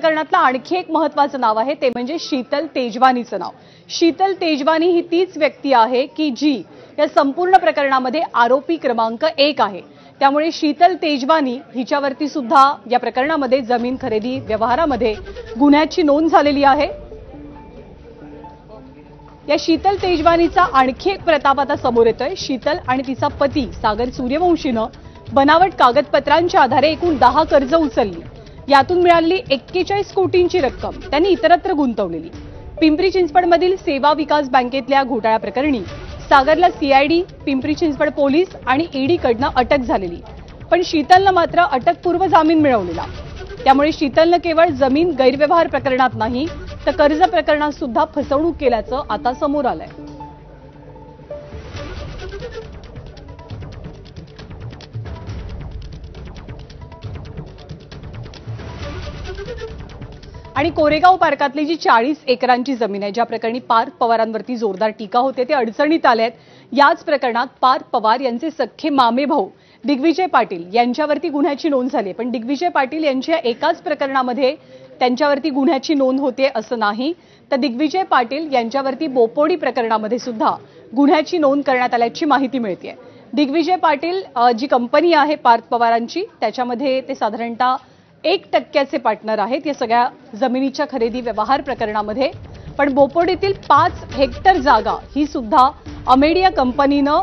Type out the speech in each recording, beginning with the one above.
प्रकरणातलं आणखी एक महत्त्वाचं नाव आहे ते म्हणजे शीतल तेजवानीचं नाव। शीतल तेजवानी ही तीच व्यक्ती आहे की जी या संपूर्ण प्रकरणामध्ये आरोपी क्रमांक 1 आहे। त्यामुळे शीतल तेजवानी हिच्यावरती सुद्धा या प्रकरणामध्ये जमीन खरेदी व्यवहारामध्ये गुन्ह्याची नोंद झालेली आहे। या शीतल तेजवानीचा आणखी एक प्रताप आता समोर येतोय। शीतल आणि तिचा पती सागर सूर्यवंशीनं बनावट कागदपत्रांच्या आधारे एकूण 10 कर्ज उचलली। यातून मिळालेली 41 कोटींची रक्कम त्यांनी इतरत्र गुंतवलेली। पिंपरी चिंचवडमधील सेवा विकास बँकेतल्या घोटाळ्या प्रकरणी सागरला सीआयडी, पिंपरी चिंचवड पोलीस आणि ईडी कडनं अटक झालेली, पण शीतलनं मात्र अटकपूर्व जामीन मिळवलेला। त्यामुळे शीतलनं केवळ जमीन गैरव्यवहार प्रकरणात नाही तर कर्ज प्रकरणात सुद्धा फसवणूक केल्याचं आता समोर आलंय। आणि कोरेगाव पार्कातली जी 40 एकरांची जमीन आहे, ज्या प्रकरणी पार्थ पवारांवरती जोरदार टीका होते, ते अडचणीत आले आहेत। याच प्रकरणात पार्थ पवार यांचे सख्खे मामे भाऊ दिग्विजय पाटील यांच्यावरती गुन्ह्याची नोंद झाली, पण दिग्विजय पाटील यांच्या एकाच प्रकरणामध्ये त्यांच्यावरती गुन्ह्याची नोंद होते असं नाही, तर दिग्विजय पाटील यांच्यावरती बोपोडी प्रकरणामध्ये सुद्धा गुन्ह्याची नोंद करण्यात आल्याची माहिती मिळते। दिग्विजय पाटील जी कंपनी आहे पार्थ पवारांची, त्याच्यामध्ये ते साधारणतः 1% पार्टनर आहेत या सगळ्या जमिनीच्या खरेदी व्यवहार प्रकरणामध्ये। पण बोपोडीतील 5 हेक्टर जागा ही सुद्धा अमेडिया कंपनीनं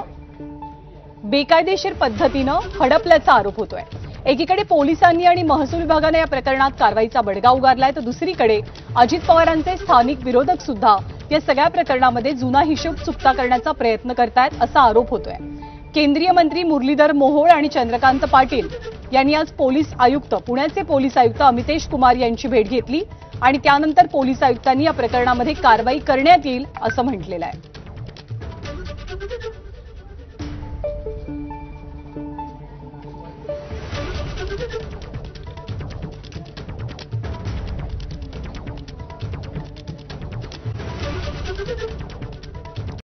बेकायदेशीर पद्धतीनं हडपल्याचा आरोप होतोय। एकीकडे पोलिसांनी आणि महसूल विभागाने या प्रकरणात कारवाईचा बडगा उगारलाय, तर दुसरीकडे अजित पवारांचे स्थानिक विरोधक सुद्धा या सगळ्या प्रकरणामध्ये जुना हिशोब चुकता करण्याचा प्रयत्न करतायत असा आरोप होतोय। केंद्रीय मंत्री मुरलीधर मोहोळ आणि चंद्रकांत पाटील यांनी आज पुण्याचे पोलीस आयुक्त अमितेश कुमार यांची भेट घेतली आणि त्यानंतर पोलीस आयुक्तांनी या प्रकरणामध्ये कारवाई करण्यात येईल असं म्हटलेलं आहे।